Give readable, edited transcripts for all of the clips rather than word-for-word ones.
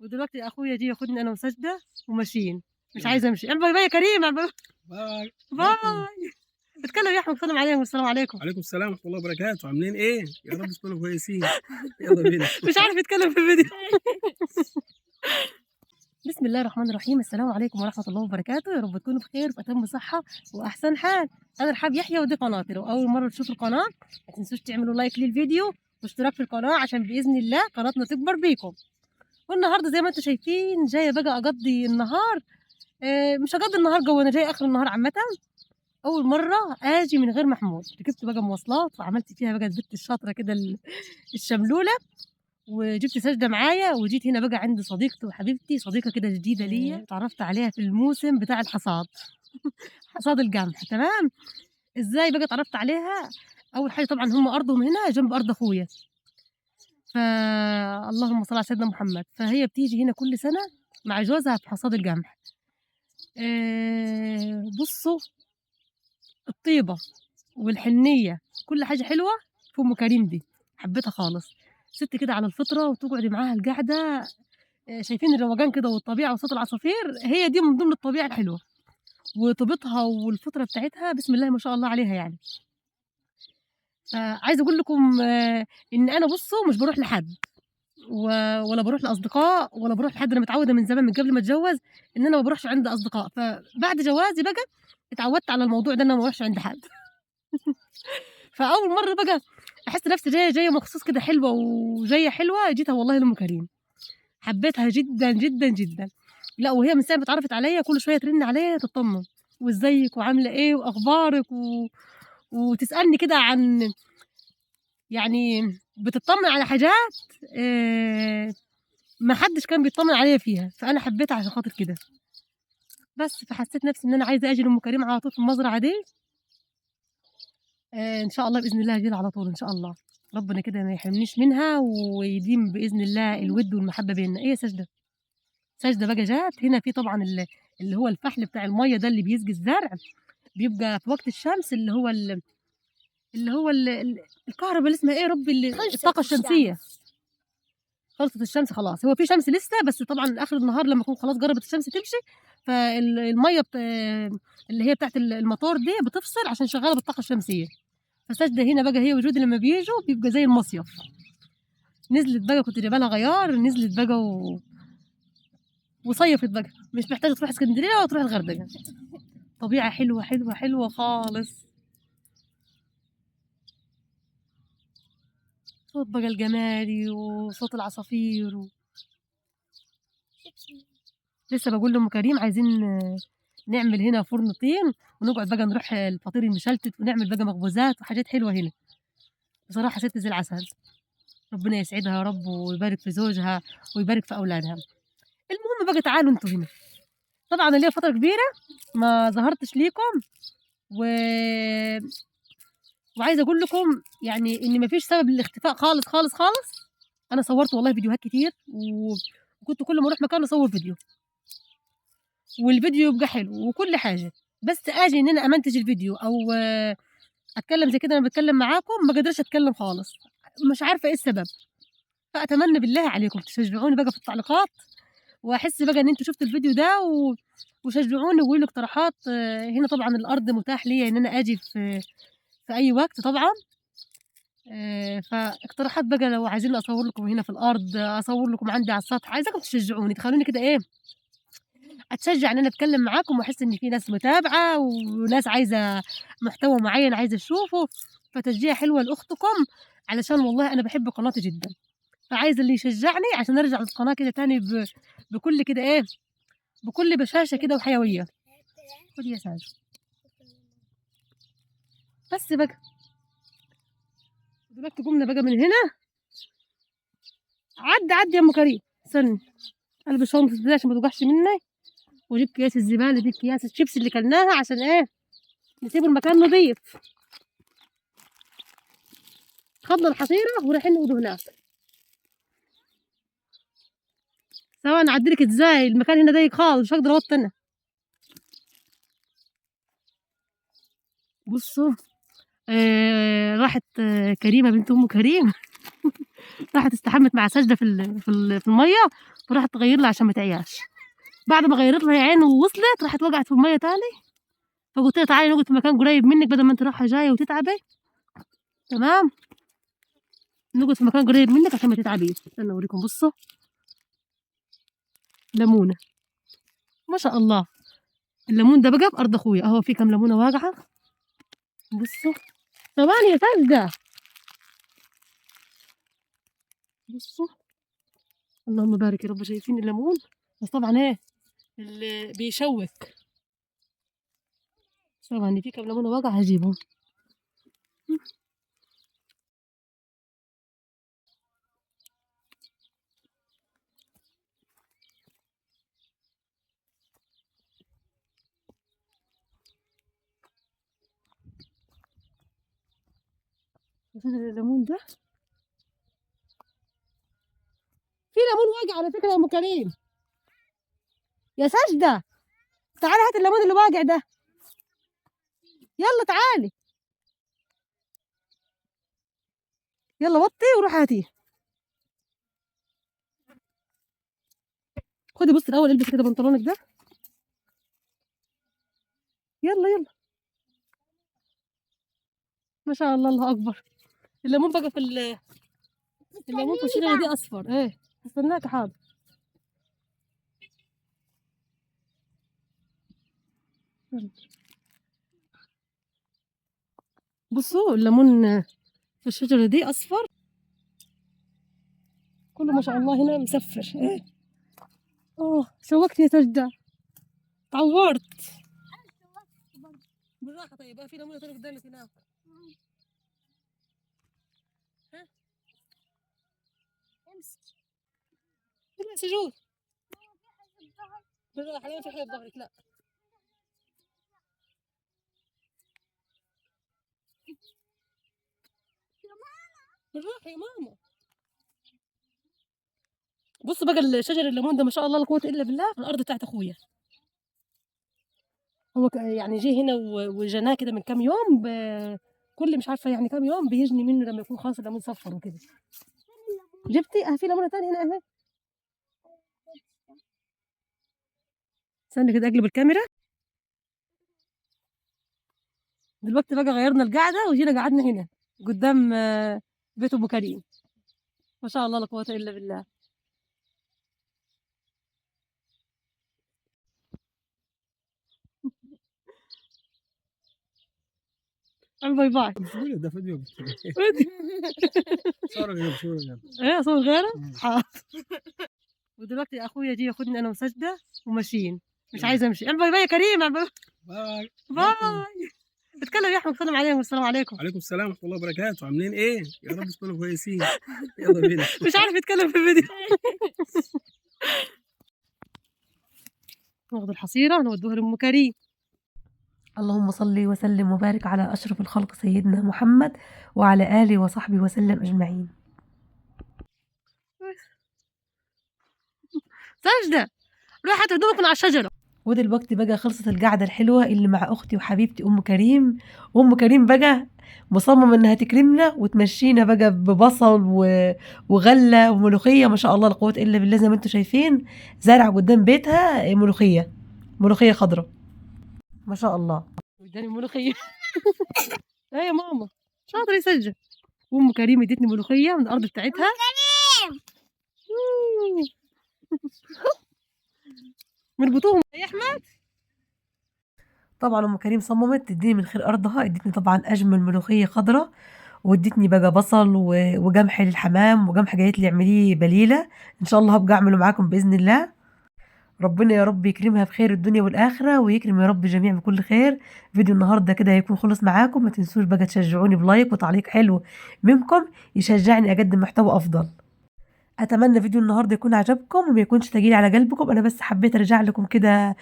ودلوقتي اخويا جه ياخدني انا وسجده وماشيين، مش عايزه امشي. باي باي يا كريم، باي باي. باي. اتكلم يا احمد، سلام عليكم. السلام عليكم. وعليكم السلام ورحمة الله وبركاته، عاملين إيه؟ يا رب تكونوا كويسين. يلا بينا. مش عارف يتكلم في الفيديو. بسم الله الرحمن الرحيم. السلام عليكم ورحمة الله وبركاته. يا رب تكونوا بخير في أتم صحة وأحسن حال. أنا رحاب يحيى ودي قناتي. لو أول مرة تشوفوا القناة ما تنسوش تعملوا لايك للفيديو واشتراك في القناة عشان بإذن الله قناتنا تكبر بيكم. والنهاردة زي ما انتم شايفين جاية بقى أقضي النهار. مش هقضي النهار جوه، أنا جاية آخر النهار عامة. أول مرة آجي من غير محمود، ركبت بقى مواصلات وعملت فيها بقى البت الشاطرة كده الشملولة، وجبت سجدة معايا وجيت هنا بقى عند صديقتي وحبيبتي، صديقة كده جديدة ليا اتعرفت عليها في الموسم بتاع الحصاد. حصاد القمح، تمام. ازاي بقى اتعرفت عليها؟ اول حاجة طبعا هم ارضهم هنا جنب ارض اخويا، اللهم صل على سيدنا محمد. فهي بتيجي هنا كل سنة مع جوزها في حصاد القمح. بصوا، الطيبة والحنية كل حاجة حلوة في ام كريم دي، حبيتها خالص. ست كده على الفطرة وتقعدي معاها القعدة. شايفين الروقان كده والطبيعة وصوت العصافير، هي دي من ضمن الطبيعة الحلوة. وطيبتها والفطرة بتاعتها بسم الله ما شاء الله عليها يعني. عايزة أقول لكم إن أنا بصوا مش بروح لحد ولا بروح لأصدقاء ولا بروح لحد. أنا متعودة من زمان من قبل ما أتجوز إن أنا ما بروحش عند أصدقاء، فبعد جوازي بقى اتعودت على الموضوع ده إن أنا ما بروحش عند حد. فأول مرة بقى أحس نفسي جاية مخصوص كده حلوة وجاية حلوة، جيتها والله لأم كريم. حبيتها جدًا، جدًا، جدًا. لأ، وهي من ساعة ما اتعرفت عليَّ كل شوية ترن عليَّ تطمن، وإزيِك وعاملة إيه وأخبارِك وتسألني كده عن، يعني بتطمن على حاجات ما حدش كان بيطمن عليَّ فيها، فأنا حبيتها عشان خاطر كده. بس فحسيت نفسي إن أنا عايزة آجي لأم كريم على طول في المزرعة دي. إن شاء الله بإذن الله هاجي لها على طول إن شاء الله. ربنا كده ما يحرمنيش منها ويديم بإذن الله الوِد والمحبة بيننا. إيه يا ساجدة؟ ساجدة بقى جات هنا في طبعًا اللي هو الفحل بتاع المَيّة ده اللي بيسقي الزرع، بيبقى في وقت الشمس اللي هو اللي هو الكهربا اللي اسمها إيه يا ربي الطاقة الشمسية. خلصت الشمس خلاص، هو في شمس لسه بس طبعًا آخر النهار لمّا تكون خلاص قربت الشمس تمشي، المَيّة اللي هي بتاعة الماتور دي بتفصل عشان شغالة بالطاقة الشمسية. فساجدة هنا بقى هي وجودي لمّا بييجوا بيبقى زي المصيف. نزلت بقى كنت جايبة لها غيار، نزلت بقى وصيفت بقى، مش محتاجة تروح إسكندرية ولا تروح الغردقة. طبيعة حلوة، حلوة، حلوة خالص. صوت بقى الجمالي وصوت العصافير لسه باقول لأم كريم عايزين نعمل هنا فرن طين ونقعد بقى نروح الفطير المشلتت ونعمل بقى مخبوزات وحاجات حلوة هنا. بصراحة ست زي العسل، ربنا يسعدها يا رب ويبارك في زوجها ويبارك في أولادها. المهم بقى تعالوا أنتم هنا. طبعًا أنا ليّا فترة كبيرة ما ظهرتش ليكم و وعايزة أقول لكم يعني إن ما فيش سبب للاختفاء خالص، خالص، خالص. أنا صوّرت والله فيديوهات كتير وكنت كل ما أروح مكان أصوّر فيديو، والفيديو يبقى حلو وكل حاجة، بس آجي إن أنا أمنتج الفيديو أو أتكلّم زي كده أنا باتكلّم معاكم ما قادرش أتكلّم خالص، مش عارفة إيه السبب. فأتمنى بالله عليكم تشجعوني بقى في التعليقات، وأحس بقى إن أنتم شُفتوا الفيديو ده وشجعوني وقولوا لي اقتراحات. هنا طبعًا الأرض متاح ليّا إن أنا آجي في أي وقت طبعًا. فاقتراحات بقى لو عايزينّي أصوّر لكم هنا في الأرض، أصوّر لكم عندي على السطح، عايزاكم تشجعوني، تخلّوني كده إيه، أتشجّع إن أنا أتكلّم معاكم وأحس إن في ناس متابعة وناس عايزة محتوى معيّن عايزة تشوفه. فتشجيع حلوة لأختكم علشان والله أنا باحب قناتي جدًا، فعايزة اللي يشجّعني عشان أرجع للقناة كده تاني بكل كده إيه، بكل بشاشة كده وحيوية. خُدي يا ساجة. بس بقى، دلوقتي قُمنا بقى من هنا. عدّي يا أم كريم، استني. ألبس شنطتي دي عشان ما توجعش منّي، وأجيب أكياس الزبالة دي، أكياس الشيبسي اللي كلناها عشان إيه، نسيب المكان نضيف. خدنا الحصيرة ورايحين نقعدوا هناك. ثواني أعدّي لِك إزاي، المكان هنا ضيّق خالص مش هاقدر أوطّي هنا. بُصّوا، راحت كريمة بنت أم كريم راحت استحمت مع سجدة في المَيّة، وراحت تغيّر لها عشان ما تعياش. بعد ما غيّرت لها يا عيني ووصلت، راحت وقعت في المَيّة تاني، فقُلت لها تعالي نقعد في مكان قريب منِّك بدل ما أنتِ رايحة جاية وتتعبي، تمام، نقعد في مكان قريب منِّك عشان ما تتعبيش. استنى أوريكم بُصّوا، ليمونة ما شاء الله، الليمون ده بقى في أرض أخويا، أهو في كام ليمونة واقعة، بُصّوا، ثواني يا ساجدة، بُصّوا، اللهم بارك يا رب، شايفين الليمون؟ بس طبعًا إيه، بيشوّك، ثواني في كام ليمونة واقعة هاجيبهم. شايفين الليمون ده؟ في ليمون واقع على فكرة يا أم كريم، يا ساجدة تعالي هاتي الليمون اللي واقع ده، يالّا تعالي، يالّا وطّي وروحي هاتيه. خدي بُصّي الأول البسي كده بنطلونِك ده، يالّا، يالّا، ما شاء الله، الله أكبر. الليمون بقى الليمون في الشجرة دي أصفر، إيه، هاستناكِ حاضر. يالّا. بُصّوا الليمون في الشجرة دي أصفر، كلّه ما شاء الله هنا مسفّر، إيه، شوّقتِ يا ساجدة، اتعورت. بالراحة طيب، في ليمونة تاني قدامِك هناك، ها، امسكي، طلع سجود، بالراحة لا في حاجة في ضهرِك لأ، بالراحة يا ماما. بُصّوا بقى شجر الليمون ده ما شاء الله لا قوة إلا بالله في الأرض بتاعة أخويا، هو يعني جه هنا وجناه كده من كام يوم كل مش عارفة يعني كام يوم بيجني منه لمّا يكون خلاص الليمون صفّر وكده. جبتِ؟ في ليمونة تانية هنا أهي، استني كده أقلب الكاميرا. دلوقتي بقى غيّرنا القعدة وجينا قعدنا هنا قدّام بيت أم كريم، ما شاء الله لا قوة إلا بالله. باي، باي. فيديو ده فيديو صورة جنب صورة جنب. إيه أصور غيره؟ إمم. حاضر. ودلوقتي أخويا جه ياخدني أنا وساجدة وماشيين، مش عايزة أمشي، باي، باي يا كريم، باي. باي. اتكلم يا أحمد، سلم عليهم، السلام عليكم. عليكم السلام ورحمة الله وبركاته، عاملين إيه؟ يا رب تكونوا كويسين. يالّا بينا. مش عارف يتكلم في الفيديو. ناخد الحصيرة نودوها لأم كريم. اللهم صل وسلم وبارك على أشرف الخلق سيدنا محمد وعلى آله وصحبه وسلم أجمعين. ساجدة روحي هاتي هدومك من على الشجرة. ودلوقتي بقى خلصت القعدة الحلوة اللي مع أختي وحبيبتي أم كريم، وأم كريم بقى مصممة إنها تكرمنا وتمشينا بقى ببصل وغلة وملوخية، ما شاء الله لا قوة إلا بالله، زي ما انتم شايفين زارعة قدام بيتها ملوخية خضراء ما شاء الله. اداني ملوخية. ايه يا ماما شاطر يسجل. وام كريم ادتني ملوخية من الأرض بتاعتها. من بطوهم يا أحمد. طبعا ام كريم صممت تديني من خير ارضها، ادتني طبعا اجمل ملوخيه خضراء، وادتني بقى بصل وجمح للحمام وجمح قالت لي اعمليه بليله، ان شاء الله هبقى اعمله معاكم باذن الله. ربنا يا رب يكرمها بخير الدنيا والاخره، ويكرم يا رب الجميع بكل خير. فيديو النهارده كده هيكون خلص معاكم، ما تنسوش بقى تشجعوني بلايك وتعليق حلو منكم يشجعني اقدم محتوى افضل. اتمنى فيديو النهارده يكون عجبكم وما يكونش تقيل على قلبكم، انا بس حبيت ارجع لكم كده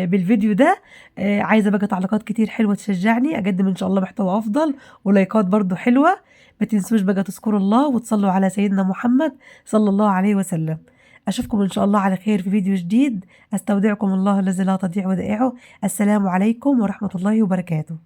بالفيديو ده. عايزه بقى تعليقات كتير حلوه تشجعني اقدم ان شاء الله محتوى افضل، ولايكات برضو حلوه. ما تنسوش بقى تذكروا الله وتصلوا على سيدنا محمد صلى الله عليه وسلم. اشوفكم ان شاء الله على خير في فيديو جديد، استودعكم الله الذي لا تضيع ودائعه. السلام عليكم ورحمه الله وبركاته.